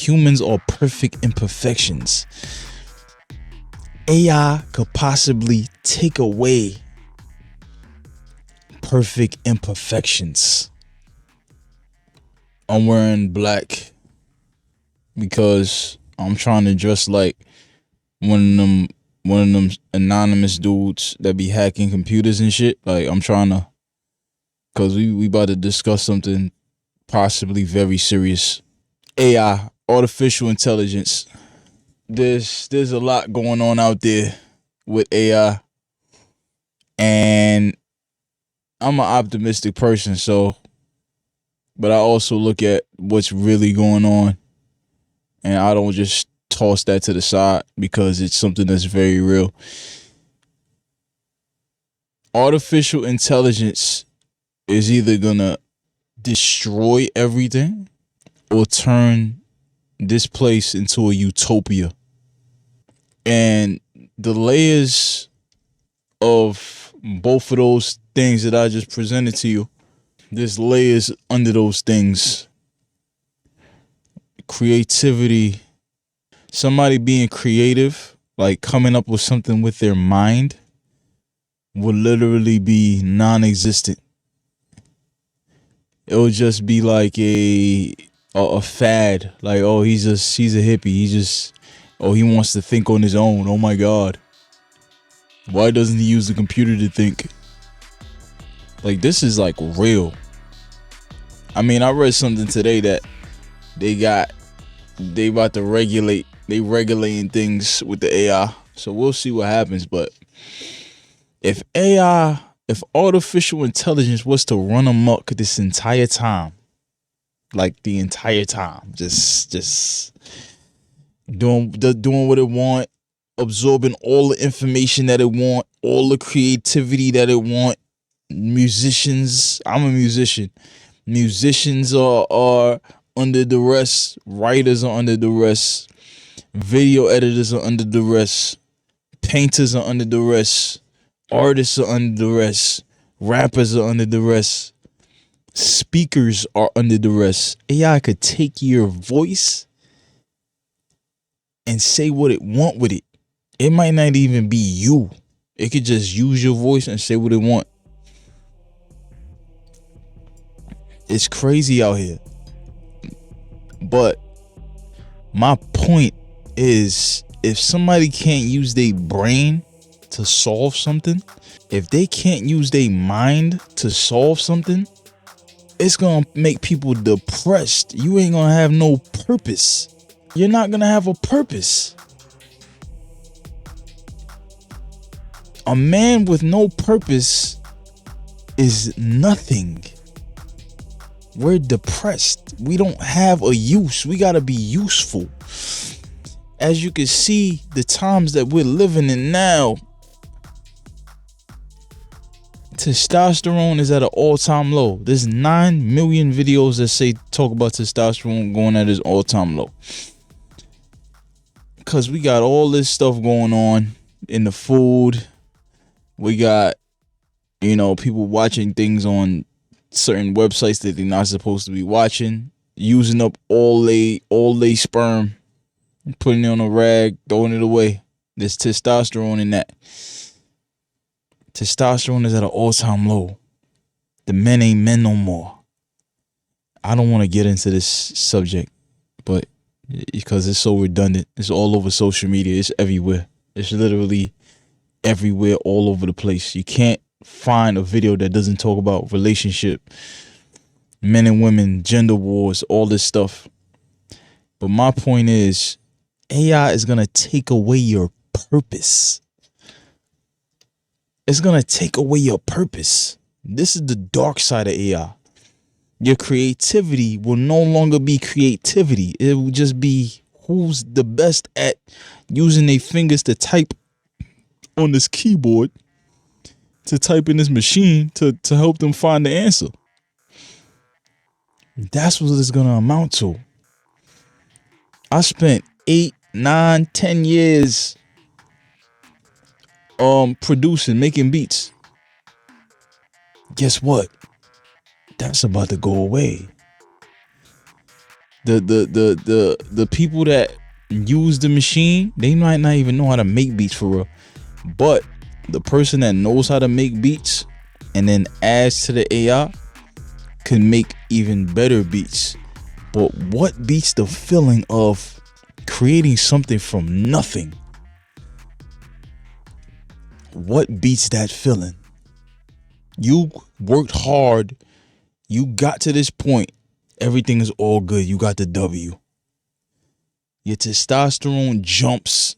Humans are perfect imperfections. AI could possibly take away perfect imperfections. I'm wearing black because I'm trying to dress like one of them anonymous dudes that be hacking computers and shit. Like, I'm trying to, cause we about to discuss something possibly very serious. AI, artificial intelligence. There's a lot going on out there with AI, and I'm an optimistic person, so, but I also look at what's really going on, and I don't just toss that to the side because it's something that's very real. Artificial intelligence is either gonna destroy everything or turn this place into a utopia. And the layers of both of those things that I just presented to you, there's layers under those things. Creativity, somebody being creative, like coming up with something with their mind, will literally be non-existent. It would just be like a fad. Like, oh, he's a hippie. He wants to think on his own. Oh my God. Why doesn't he use the computer to think? Like, this is like real. I mean, I read something today that they about to regulating things with the AI. So we'll see what happens. But if artificial intelligence was to run amok this entire time, like the entire time, just doing what it want, absorbing all the information that it want, all the creativity that it want. Musicians, I'm a musician. Musicians are under duress. Writers are under duress. Video editors are under duress. Painters are under duress. Artists are under duress. Rappers are under duress. Speakers are under duress. AI could take your voice and say what it want with it. It might not even be you. It could just use your voice and say what it want. It's crazy out here. But my point is, if somebody can't use their brain to solve something, if they can't use their mind to solve something, it's gonna make people depressed. You ain't gonna have no purpose. You're not gonna have a purpose. A man with no purpose is nothing. We're depressed. We don't have a use. We gotta be useful. As you can see, the times that we're living in now, testosterone is at an all-time low. There's 9 million videos that talk about testosterone going at its all-time low. Because we got all this stuff going on in the food. We got, people watching things on certain websites that they're not supposed to be watching, using up all they sperm, putting it on a rag, throwing it away. There's testosterone in that. Testosterone is at an all-time low. The men ain't men no more. I don't want to get into this subject, but because it's so redundant, it's all over social media. It's everywhere. It's literally everywhere, all over the place. You can't find a video that doesn't talk about relationship, men and women, gender wars, all this stuff. But my point is, AI is going to take away your purpose. It's going to take away your purpose. This is the dark side of AI. Your creativity will no longer be creativity. It will just be who's the best at using their fingers to type on this keyboard, to type in this machine to help them find the answer. That's what it's going to amount to. I spent 8, 9, 10 years producing, making beats. Guess what? That's about to go away. The people that use the machine, they might not even know how to make beats for real. But the person that knows how to make beats and then adds to the AI can make even better beats. But what beats the feeling of creating something from nothing? What beats that feeling? You worked hard. You got to this point. Everything is all good. You got the W. Your testosterone jumps.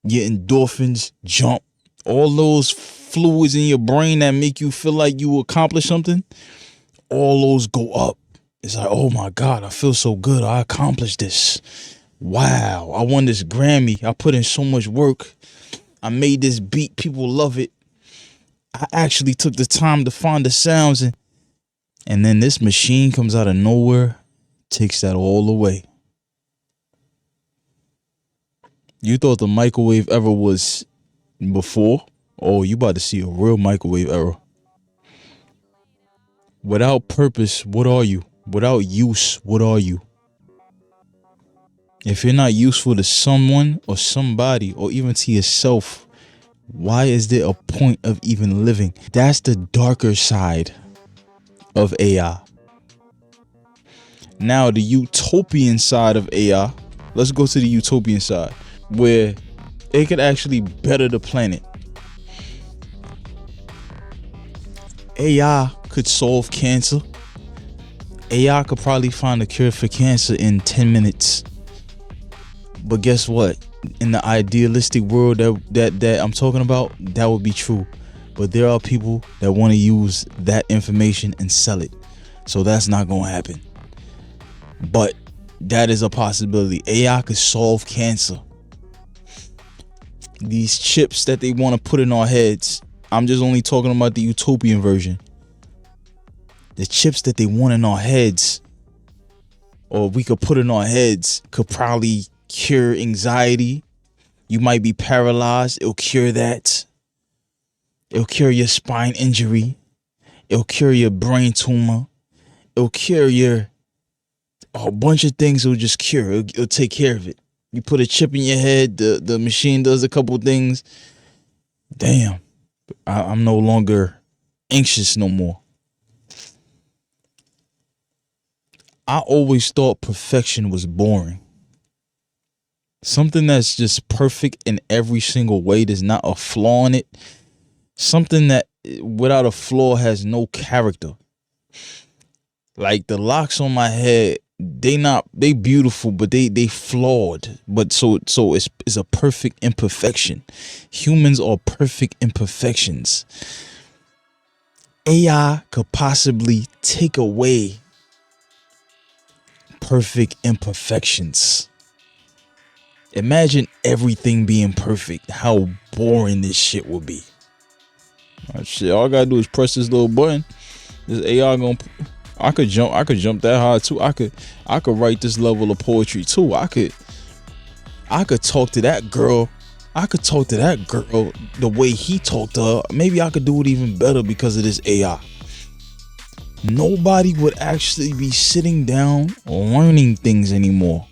Your endorphins jump. All those fluids in your brain that make you feel like you accomplished something, all those go up. It's like, oh my God, I feel so good. I accomplished this. Wow, I won this Grammy. I put in so much work. I made this beat. People love it. I actually took the time to find the sounds. And then this machine comes out of nowhere, takes that all away. You thought the microwave era was before? Oh, you about to see a real microwave era. Without purpose, what are you? Without use, what are you? If you're not useful to someone or somebody or even to yourself, why is there a point of even living? That's the darker side of AI. Now, the utopian side of AI. Let's go to the utopian side, where it could actually better the planet. AI could solve cancer. AI could probably find a cure for cancer in 10 minutes. But guess what? In the idealistic world that I'm talking about, that would be true. But there are people that want to use that information and sell it. So that's not going to happen. But that is a possibility. AI could solve cancer. These chips that they want to put in our heads, I'm just only talking about the utopian version. The chips that they want in our heads, or we could put in our heads, could probably cure anxiety. You might be paralyzed. It'll cure that. It'll cure your spine injury. It'll cure your brain tumor. It'll cure a bunch of things. It'll just cure. It'll take care of it. You put a chip in your head. The machine does a couple things. Damn. I'm no longer anxious no more. I always thought perfection was boring. Something that's just perfect in every single way. There's not a flaw in it. Something that without a flaw has no character. Like the locks on my head, they beautiful, but they flawed. But so it's a perfect imperfection. Humans are perfect imperfections. AI could possibly take away perfect imperfections. Imagine everything being perfect. How boring this shit would be. Oh, shit, all I gotta do is press this little button. This AI gonna. I could jump that high too. I could write this level of poetry too. I could talk to that girl. I could talk to that girl the way he talked to her. Maybe I could do it even better because of this AI. Nobody would actually be sitting down learning things anymore.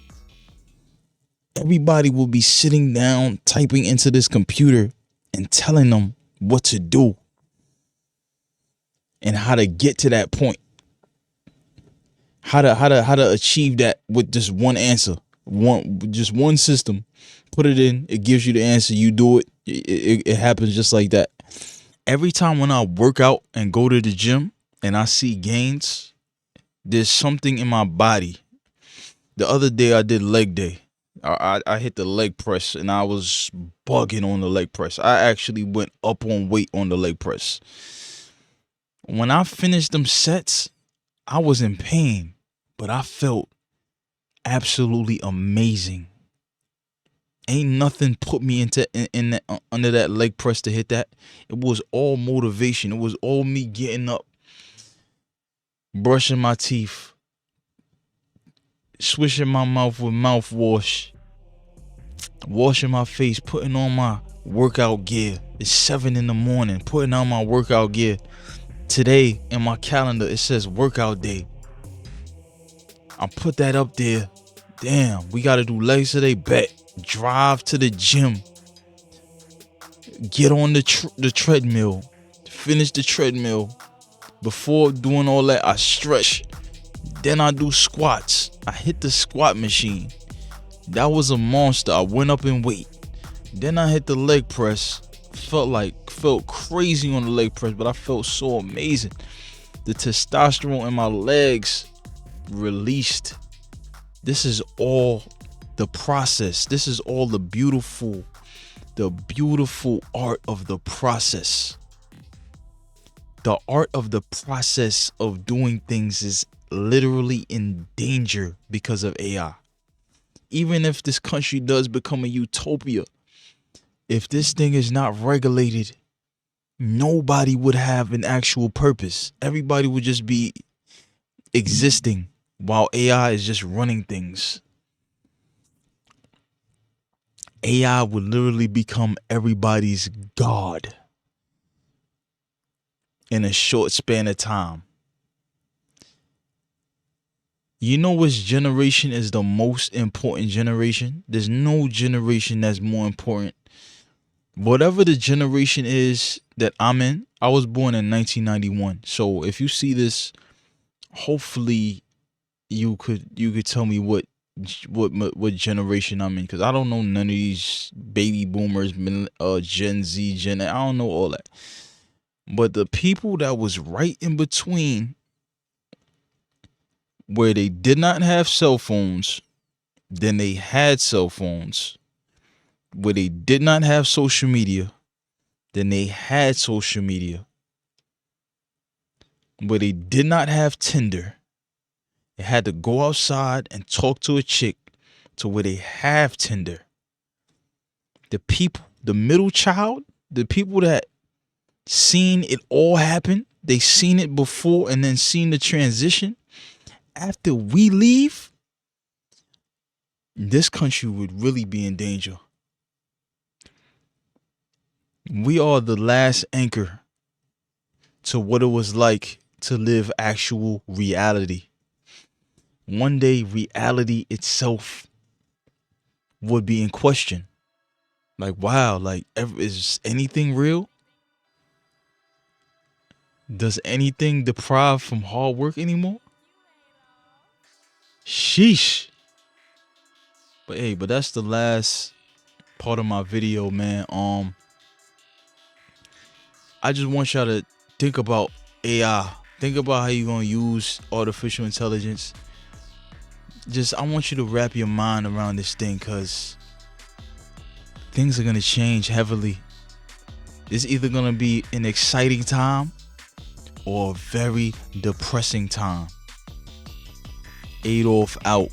Everybody will be sitting down typing into this computer and telling them what to do and how to get to that point. How to achieve that with just one answer. Just one system. Put it in, it gives you the answer, you do it. It happens just like that. Every time when I work out and go to the gym and I see gains, there's something in my body. The other day I did leg day. I hit the leg press and I was bugging on the leg press. I actually went up on weight on the leg press. When I finished them sets, I was in pain, but I felt absolutely amazing. Ain't nothing put me under that leg press to hit that. It was all motivation. It was all me getting up, brushing my teeth, swishing my mouth with mouthwash, washing my face, putting on my workout gear. It's 7 a.m, putting on my workout gear. Today in my calendar, it says workout day. I put that up there. Damn, we gotta do legs today. Bet. Drive to the gym. Get on the treadmill. Finish the treadmill. Before doing all that, I stretch. Then I do squats. I hit the squat machine. That was a monster. I went up in weight. Then I hit the leg press. Felt crazy on the leg press, but I felt so amazing. The testosterone in my legs released. This is all the process. This is all the beautiful art of the process. The art of the process of doing things is literally in danger because of AI. Even if this country does become a utopia, if this thing is not regulated, nobody would have an actual purpose. Everybody would just be existing while AI is just running things. AI would literally become everybody's god in a short span of time. You know which generation is the most important generation? There's no generation that's more important. Whatever the generation is that I'm in, I was born in 1991. So if you see this, hopefully you could tell me what generation I'm in, because I don't know none of these baby boomers, Gen Z, I don't know all that. But the people that was right in between, where they did not have cell phones, then they had cell phones, where they did not have social media, then they had social media, where they did not have Tinder, they had to go outside and talk to a chick, to where they have Tinder. The people, the middle child, the people that seen it all happen, they seen it before and then seen the transition. After we leave, this country would really be in danger. We are the last anchor to what it was like to live actual reality. One day, reality itself would be in question. Like, wow, like, is anything real? Does anything deprive from hard work anymore? Sheesh. But hey, that's the last part of my video, man. I just want y'all to think about AI. Think about how you're gonna use artificial intelligence. I want you to wrap your mind around this thing, because things are gonna change heavily. It's either gonna be an exciting time or a very depressing time. Adolf out.